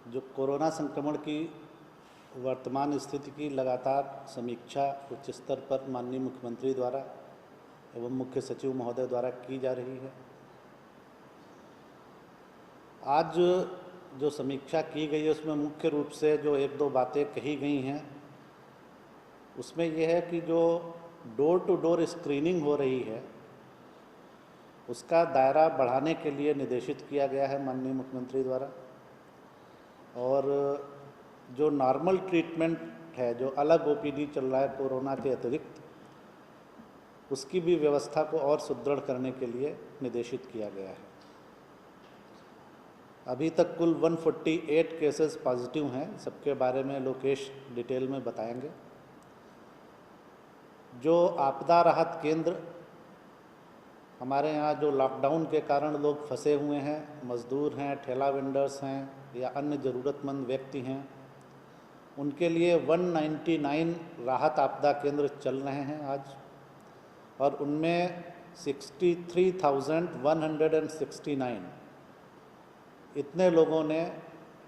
जो कोरोना संक्रमण की वर्तमान स्थिति की लगातार समीक्षा उच्च स्तर पर माननीय मुख्यमंत्री द्वारा एवं मुख्य सचिव महोदय द्वारा की जा रही है। आज जो समीक्षा की गई है उसमें मुख्य रूप से जो एक दो बातें कही गई हैं उसमें यह है कि जो डोर टू डोर स्क्रीनिंग हो रही है उसका दायरा बढ़ाने के लिए निर्देशित किया गया है माननीय मुख्यमंत्री द्वारा। और जो नॉर्मल ट्रीटमेंट है, जो अलग ओपीडी चल रहा है कोरोना के अतिरिक्त, उसकी भी व्यवस्था को और सुदृढ़ करने के लिए निर्देशित किया गया है। अभी तक कुल 148 केसेस पॉजिटिव हैं, सबके बारे में लोकेश डिटेल में बताएंगे। जो आपदा राहत केंद्र हमारे यहाँ जो लॉकडाउन के कारण लोग फंसे हुए हैं, मज़दूर हैं, ठेला वेंडर्स हैं या अन्य ज़रूरतमंद व्यक्ति हैं, उनके लिए 199 राहत आपदा केंद्र चल रहे हैं आज, और उनमें 63,169 इतने लोगों ने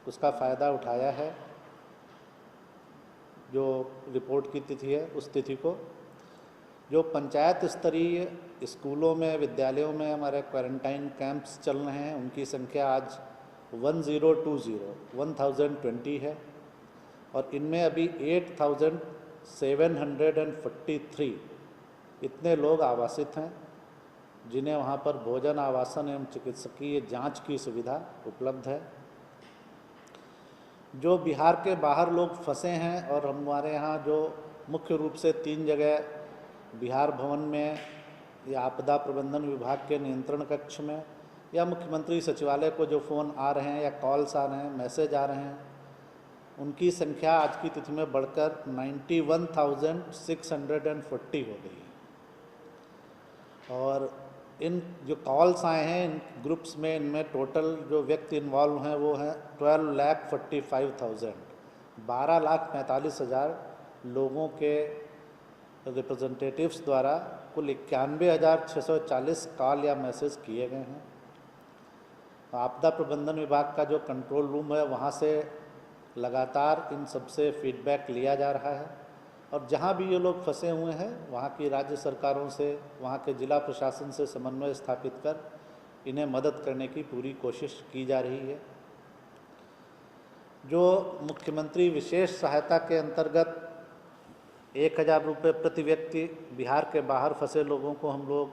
उसका फ़ायदा उठाया है। जो रिपोर्ट की तिथि है उस तिथि को जो पंचायत स्तरीय स्कूलों में, विद्यालयों में हमारे क्वारंटाइन कैंप्स चल रहे हैं, उनकी संख्या आज 1020 है, और इनमें अभी 8,743 इतने लोग आवासित हैं जिन्हें वहाँ पर भोजन, आवासन एवं चिकित्सकीय जांच की सुविधा उपलब्ध है। जो बिहार के बाहर लोग फंसे हैं, और हमारे यहाँ जो मुख्य रूप से 3 जगह बिहार भवन में या आपदा प्रबंधन विभाग के नियंत्रण कक्ष में या मुख्यमंत्री सचिवालय को जो फ़ोन आ रहे हैं या कॉल्स आ रहे हैं, मैसेज आ रहे हैं, उनकी संख्या आज की तिथि में बढ़कर 91,640 हो गई है। और इन जो कॉल्स आए हैं इन ग्रुप्स में, इनमें टोटल जो व्यक्ति इन्वॉल्व हैं वो हैं 12,45,000, 12,45,000 लोगों के रिप्रेजेंटेटिव्स द्वारा कुल 91,640 कॉल या मैसेज किए गए हैं। आपदा प्रबंधन विभाग का जो कंट्रोल रूम है वहाँ से लगातार इन सबसे फीडबैक लिया जा रहा है, और जहाँ भी ये लोग फंसे हुए हैं वहाँ की राज्य सरकारों से, वहाँ के जिला प्रशासन से समन्वय स्थापित कर इन्हें मदद करने की पूरी कोशिश की जा रही है। जो मुख्यमंत्री विशेष सहायता के अंतर्गत 1,000 रुपये प्रति व्यक्ति बिहार के बाहर फंसे लोगों को हम लोग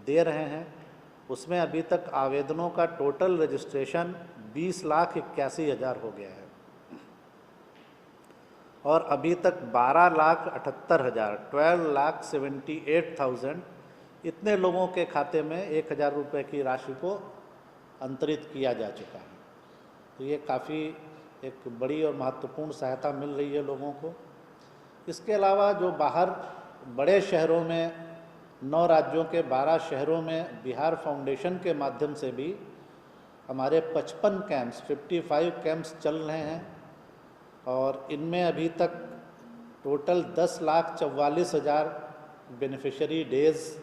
दे रहे हैं, उसमें अभी तक आवेदनों का टोटल रजिस्ट्रेशन 20,81,000 हो गया है, और अभी तक 12,78,000 12,78,000 इतने लोगों के खाते में 1,000 रुपये की राशि को अंतरित किया जा चुका है। तो ये काफ़ी एक बड़ी और महत्वपूर्ण सहायता मिल रही है लोगों को। इसके अलावा जो बाहर बड़े शहरों में, 9 राज्यों के 12 शहरों में बिहार फाउंडेशन के माध्यम से भी हमारे 55 कैंप्स, 55 कैंप्स चल रहे हैं, और इनमें अभी तक टोटल 10,44,000 बेनिफिशियरी डेज़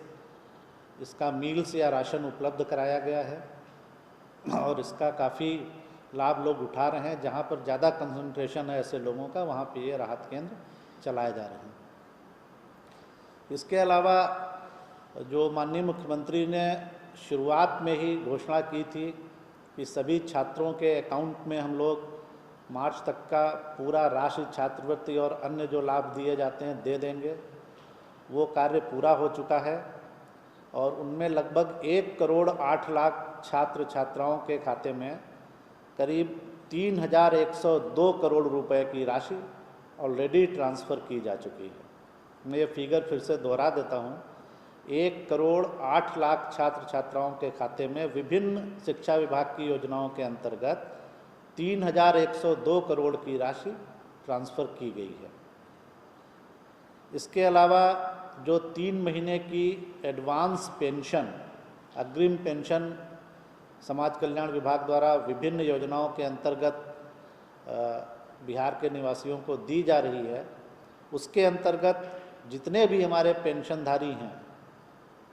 इसका मील्स या राशन उपलब्ध कराया गया है, और इसका काफ़ी लाभ लोग उठा रहे हैं। जहाँ पर ज़्यादा कंसंट्रेशन है ऐसे लोगों का, वहाँ पे ये राहत केंद्र चलाए जा रहे हैं। इसके अलावा जो माननीय मुख्यमंत्री ने शुरुआत में ही घोषणा की थी कि सभी छात्रों के अकाउंट में हम लोग मार्च तक का पूरा राशि, छात्रवृत्ति और अन्य जो लाभ दिए जाते हैं दे देंगे, वो कार्य पूरा हो चुका है, और उनमें लगभग 1,08,00,000 छात्र छात्राओं के खाते में करीब 3,102 करोड़ रुपए की राशि ऑलरेडी ट्रांसफ़र की जा चुकी है। मैं ये फिगर फिर से दोहरा देता हूँ, 1,08,00,000 छात्र छात्राओं के खाते में विभिन्न शिक्षा विभाग की योजनाओं के अंतर्गत 3,102 करोड़ की राशि ट्रांसफ़र की गई है। इसके अलावा जो 3 महीने की एडवांस पेंशन, अग्रिम पेंशन समाज कल्याण विभाग द्वारा विभिन्न योजनाओं के अंतर्गत बिहार के निवासियों को दी जा रही है, उसके अंतर्गत जितने भी हमारे पेंशनधारी हैं,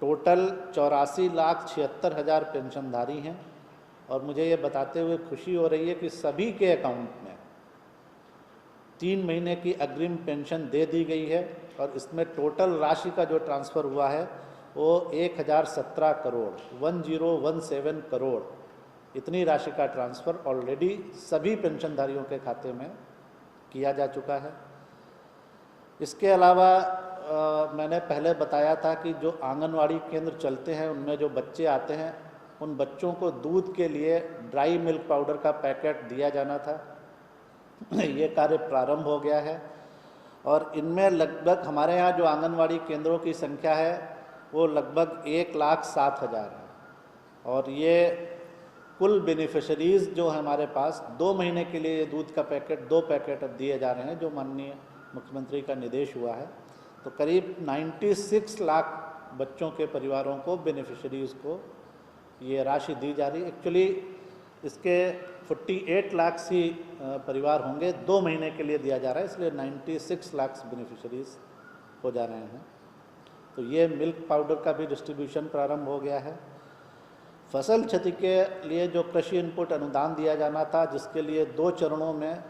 टोटल 84,76,000 पेंशनधारी हैं, और मुझे ये बताते हुए खुशी हो रही है कि सभी के अकाउंट में 3 महीने की अग्रिम पेंशन दे दी गई है और इसमें टोटल राशि का जो ट्रांसफ़र हुआ है वो 1017 करोड़ 1017 करोड़ इतनी राशि का ट्रांसफ़र ऑलरेडी सभी पेंशनधारियों के खाते में किया जा चुका है। इसके अलावा मैंने पहले बताया था कि जो आंगनवाड़ी केंद्र चलते हैं उनमें जो बच्चे आते हैं उन बच्चों को दूध के लिए ड्राई मिल्क पाउडर का पैकेट दिया जाना था। ये कार्य प्रारंभ हो गया है और इनमें लगभग हमारे यहाँ जो आंगनवाड़ी केंद्रों की संख्या है वो लगभग 1,07,000 है और ये कुल बेनिफिशरीज़ जो हमारे पास 2 महीने के लिए दूध का पैकेट 2 पैकेट अब दिए जा रहे हैं जो माननीय मुख्यमंत्री का निर्देश हुआ है। तो करीब 96 लाख बच्चों के परिवारों को बेनिफिशरीज़ को ये राशि दी जा रही है। एक्चुअली इसके 48 लाख सी परिवार होंगे, 2 महीने के लिए दिया जा रहा है, इसलिए 96 लाख बेनिफिशरीज़ हो जा रहे हैं। तो ये मिल्क पाउडर का भी डिस्ट्रीब्यूशन प्रारंभ हो गया है। फसल क्षति के लिए जो कृषि इनपुट अनुदान दिया जाना था जिसके लिए 2 चरणों में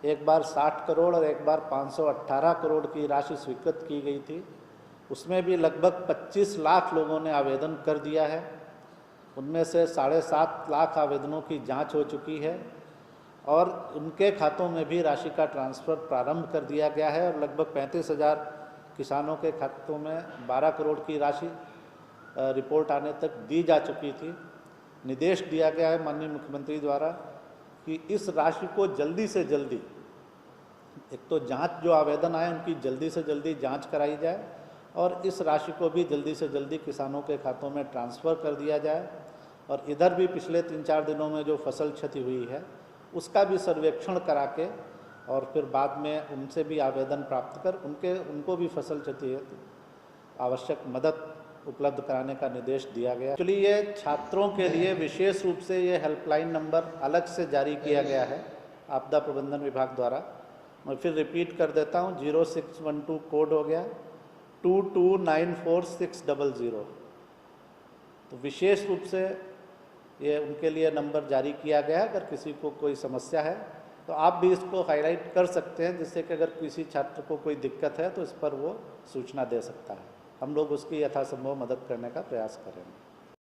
एक बार 60 करोड़ और एक बार 518 करोड़ की राशि स्वीकृत की गई थी, उसमें भी लगभग 25 लाख लोगों ने आवेदन कर दिया है। उनमें से 7.5 लाख आवेदनों की जांच हो चुकी है और उनके खातों में भी राशि का ट्रांसफ़र प्रारंभ कर दिया गया है और लगभग 35,000 किसानों के खातों में 12 करोड़ की राशि रिपोर्ट आने तक दी जा चुकी थी। निर्देश दिया गया है माननीय मुख्यमंत्री द्वारा कि इस राशि को जल्दी से जल्दी, एक तो जांच जो आवेदन आए उनकी जल्दी से जल्दी जांच कराई जाए और इस राशि को भी जल्दी से जल्दी किसानों के खातों में ट्रांसफ़र कर दिया जाए और इधर भी पिछले 3-4 दिनों में जो फसल क्षति हुई है उसका भी सर्वेक्षण करा के और फिर बाद में उनसे भी आवेदन प्राप्त कर उनको भी फसल क्षति हेतु आवश्यक मदद उपलब्ध कराने का निर्देश दिया गया। एक्चुअली ये छात्रों के लिए विशेष रूप से ये हेल्पलाइन नंबर अलग से जारी किया गया है आपदा प्रबंधन विभाग द्वारा। मैं फिर रिपीट कर देता हूँ, 0612 कोड हो गया 22946000। तो विशेष रूप से ये उनके लिए नंबर जारी किया गया है। अगर किसी को कोई समस्या है तो आप भी इसको हाईलाइट कर सकते हैं जिससे कि अगर किसी छात्र को कोई दिक्कत है तो इस पर वो सूचना दे सकता है। हम लोग उसकी यथासंभव मदद करने का प्रयास करेंगे।